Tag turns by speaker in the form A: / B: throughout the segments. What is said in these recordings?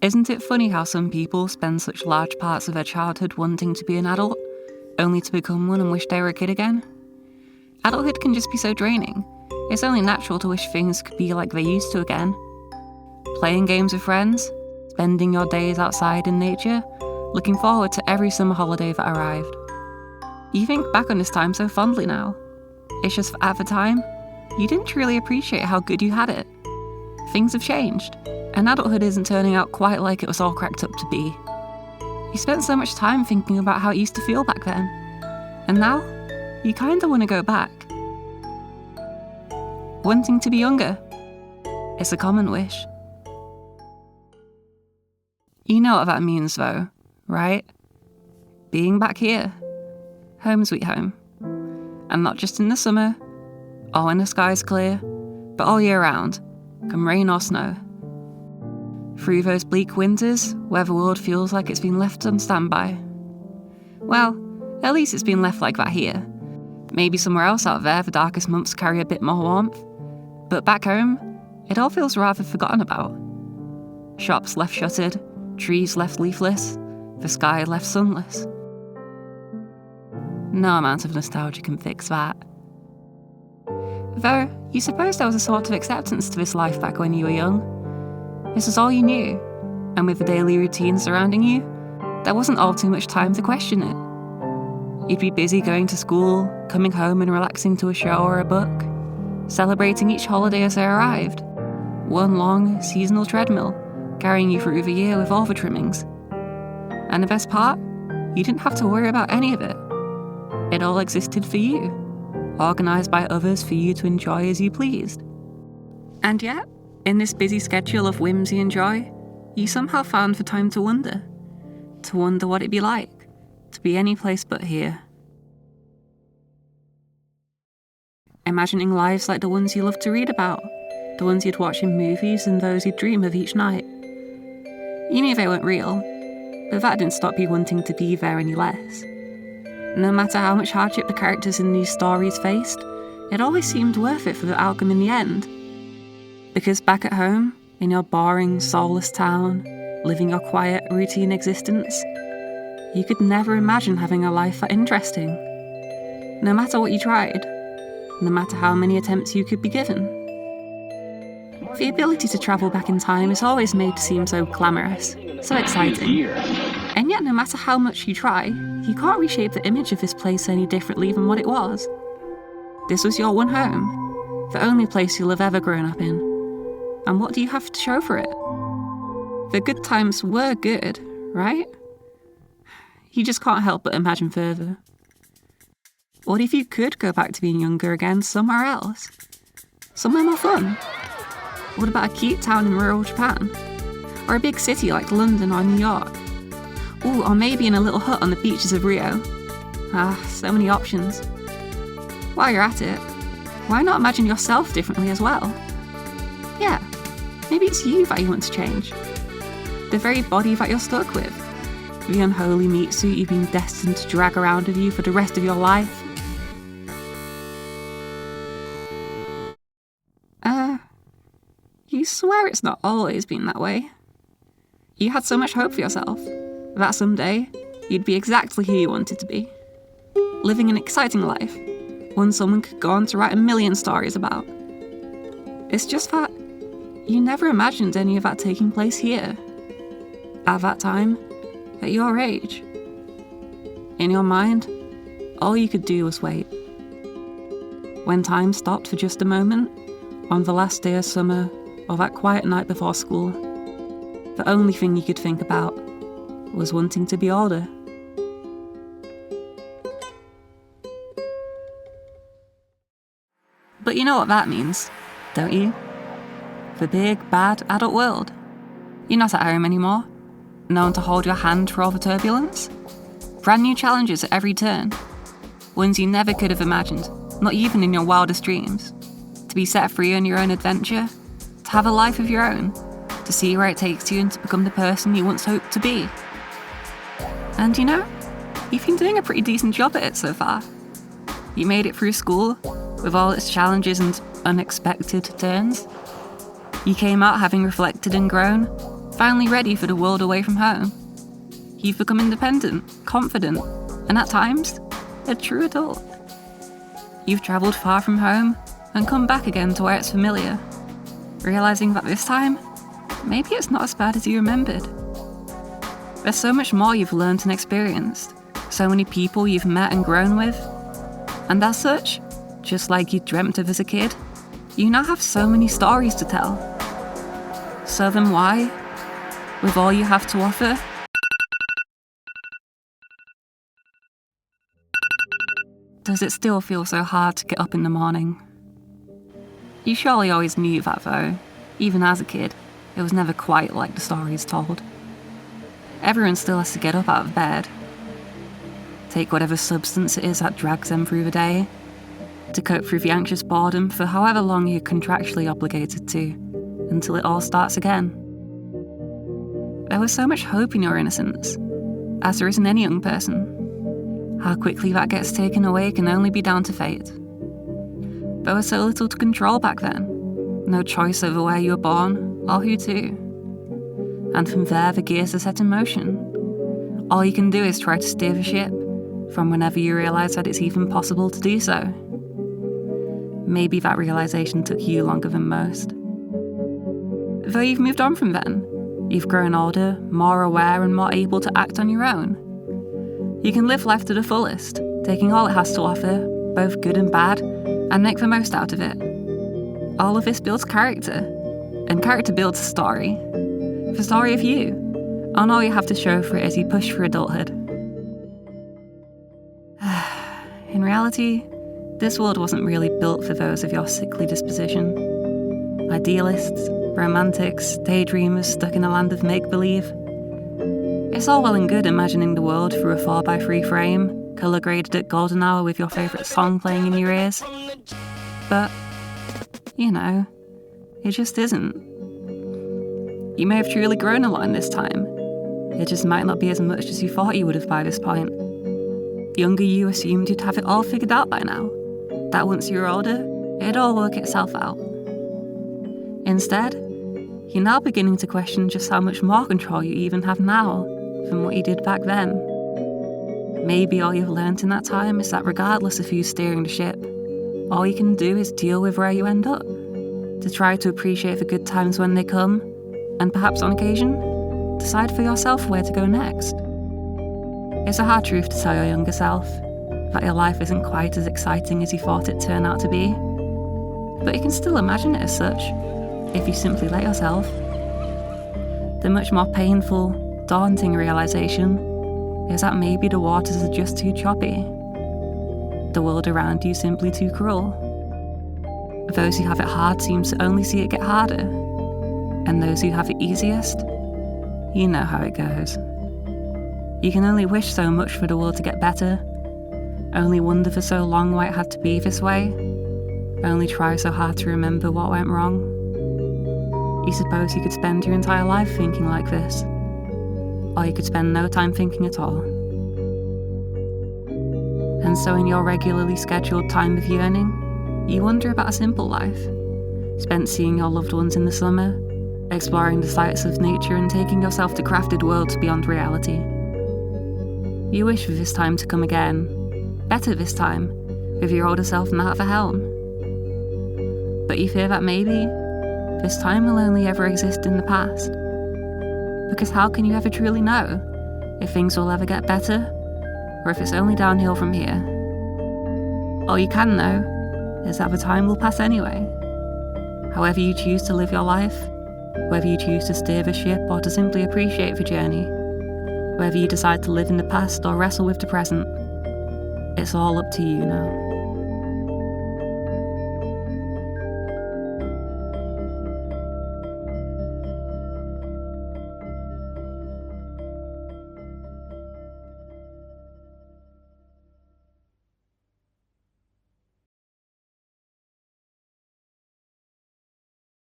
A: Isn't it funny how some people spend such large parts of their childhood wanting to be an adult, only to become one and wish they were a kid again? Adulthood can just be so draining. It's only natural to wish things could be like they used to again. Playing games with friends, spending your days outside in nature, looking forward to every summer holiday that arrived. You think back on this time so fondly now. It's just at the time, you didn't truly appreciate how good you had it. Things have changed, and adulthood isn't turning out quite like it was all cracked up to be. You spent so much time thinking about how it used to feel back then, and now, you kinda wanna go back. Wanting to be younger. It's a common wish. You know what that means though, right? Being back here. Home sweet home. And not just in the summer, or when the sky's clear, but all year round, come rain or snow. Through those bleak winters, where the world feels like it's been left on standby. Well, at least it's been left like that here. Maybe somewhere else out there the darkest months carry a bit more warmth, but back home, it all feels rather forgotten about. Shops left shuttered, trees left leafless, the sky left sunless. No amount of nostalgia can fix that. Though, you suppose there was a sort of acceptance to this life back when you were young. This was all you knew, and with the daily routine surrounding you, there wasn't all too much time to question it. You'd be busy going to school, coming home and relaxing to a show or a book, celebrating each holiday as they arrived. One long, seasonal treadmill, carrying you through the year with all the trimmings. And the best part? You didn't have to worry about any of it. It all existed for you, organised by others for you to enjoy as you pleased. And yet, in this busy schedule of whimsy and joy, you somehow found the time to wonder what it'd be like to be any place but here. Imagining lives like the ones you love to read about, the ones you'd watch in movies and those you'd dream of each night. You knew they weren't real, but that didn't stop you wanting to be there any less. No matter how much hardship the characters in these stories faced, it always seemed worth it for the outcome in the end. Because back at home, in your boring, soulless town, living your quiet, routine existence, you could never imagine having a life that interesting. No matter what you tried, no matter how many attempts you could be given. The ability to travel back in time is always made to seem so glamorous, so exciting. And yet no matter how much you try, you can't reshape the image of this place any differently than what it was. This was your one home, the only place you'll have ever grown up in. And what do you have to show for it? The good times were good, right? You just can't help but imagine further. What if you could go back to being younger again somewhere else? Somewhere more fun? What about a cute town in rural Japan? Or a big city like London or New York? Ooh, or maybe in a little hut on the beaches of Rio. So many options. While you're at it, why not imagine yourself differently as well? Yeah, maybe it's you that you want to change. The very body that you're stuck with. The unholy meat suit you've been destined to drag around with you for the rest of your life. You swear it's not always been that way. You had so much hope for yourself, that someday you'd be exactly who you wanted to be. Living an exciting life, one someone could go on to write a million stories about. It's just that you never imagined any of that taking place here. At that time, at your age. In your mind, all you could do was wait. When time stopped for just a moment, on the last day of summer, or that quiet night before school, the only thing you could think about was wanting to be older. But you know what that means, don't you? The big, bad adult world. You're not at home anymore. No one to hold your hand through all the turbulence. Brand new challenges at every turn. Ones you never could have imagined, not even in your wildest dreams. To be set free on your own adventure. To have a life of your own. To see where it takes you and to become the person you once hoped to be. And you know, you've been doing a pretty decent job at it so far. You made it through school, with all its challenges and unexpected turns. You came out having reflected and grown, finally ready for the world away from home. You've become independent, confident, and at times, a true adult. You've travelled far from home and come back again to where it's familiar, realising that this time, maybe it's not as bad as you remembered. There's so much more you've learned and experienced, so many people you've met and grown with, and as such, just like you dreamt of as a kid, you now have so many stories to tell. So then why, with all you have to offer, does it still feel so hard to get up in the morning? You surely always knew that though, even as a kid, it was never quite like the stories told. Everyone still has to get up out of bed, take whatever substance it is that drags them through the day, to cope through the anxious boredom for however long you're contractually obligated to, until it all starts again. There was so much hope in your innocence, as there is in any young person. How quickly that gets taken away can only be down to fate. There was so little to control back then, no choice over where you were born or who to. And from there the gears are set in motion. All you can do is try to steer the ship, from whenever you realise that it's even possible to do so. Maybe that realisation took you longer than most. Though you've moved on from then, you've grown older, more aware and more able to act on your own. You can live life to the fullest, taking all it has to offer, both good and bad, and make the most out of it. All of this builds character, and character builds a story. The story of you, and all you have to show for it as you push through adulthood. In reality, this world wasn't really built for those of your sickly disposition. Idealists, romantics, daydreamers stuck in a land of make-believe. It's all well and good imagining the world through a 4x3 frame, colour graded at golden hour with your favourite song playing in your ears. But, it just isn't. You may have truly grown a lot in this time. It just might not be as much as you thought you would have by this point. Younger you assumed you'd have it all figured out by now, that once you were older, it'd all work itself out. Instead, you're now beginning to question just how much more control you even have now than what you did back then. Maybe all you've learnt in that time is that regardless of who's steering the ship, all you can do is deal with where you end up, to try to appreciate the good times when they come, and perhaps on occasion, decide for yourself where to go next. It's a hard truth to tell your younger self, that your life isn't quite as exciting as you thought it turned out to be, but you can still imagine it as such, if you simply let yourself. The much more painful, daunting realisation is that maybe the waters are just too choppy, the world around you simply too cruel. Those who have it hard seem to only see it get harder, and those who have it easiest, you know how it goes. You can only wish so much for the world to get better, only wonder for so long why it had to be this way, only try so hard to remember what went wrong. You suppose you could spend your entire life thinking like this, or you could spend no time thinking at all. And so in your regularly scheduled time of yearning, you wonder about a simple life, spent seeing your loved ones in the summer, exploring the sights of nature and taking yourself to crafted worlds beyond reality. You wish for this time to come again, better this time, with your older self now at the helm. But you fear that maybe this time will only ever exist in the past. Because how can you ever truly know if things will ever get better, or if it's only downhill from here? All you can know is that the time will pass anyway. However you choose to live your life, whether you choose to steer the ship or to simply appreciate the journey, whether you decide to live in the past or wrestle with the present, it's all up to you now.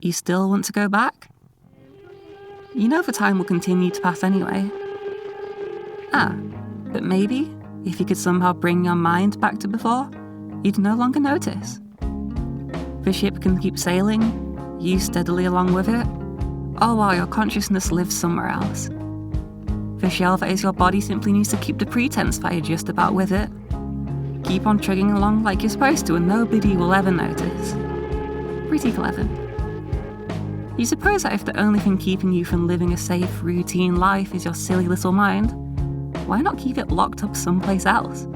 A: You still want to go back? You know the time will continue to pass anyway. But maybe, if you could somehow bring your mind back to before, you'd no longer notice. The ship can keep sailing, you steadily along with it, all while your consciousness lives somewhere else. The shell that is your body simply needs to keep the pretense that you're just about with it. Keep on chugging along like you're supposed to and nobody will ever notice. Pretty clever. You suppose that if the only thing keeping you from living a safe, routine life is your silly little mind, why not keep it locked up someplace else?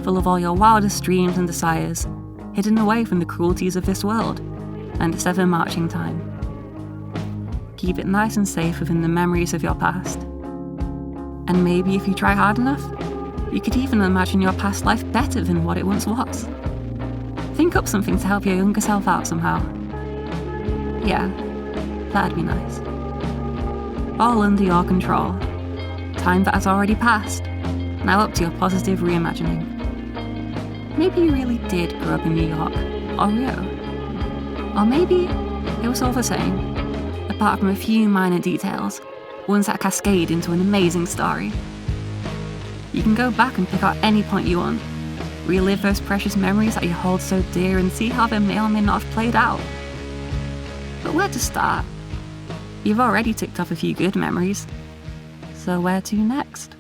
A: Full of all your wildest dreams and desires, hidden away from the cruelties of this world, and its ever-marching time. Keep it nice and safe within the memories of your past. And maybe if you try hard enough, you could even imagine your past life better than what it once was. Think up something to help your younger self out somehow. Yeah, that'd be nice. All under your control. Time that has already passed. Now up to your positive reimagining. Maybe you really did grow up in New York, or Rio. Or maybe it was all the same, apart from a few minor details, ones that cascade into an amazing story. You can go back and pick out any point you want, relive those precious memories that you hold so dear and see how they may or may not have played out. But where to start? You've already ticked off a few good memories, so where to next?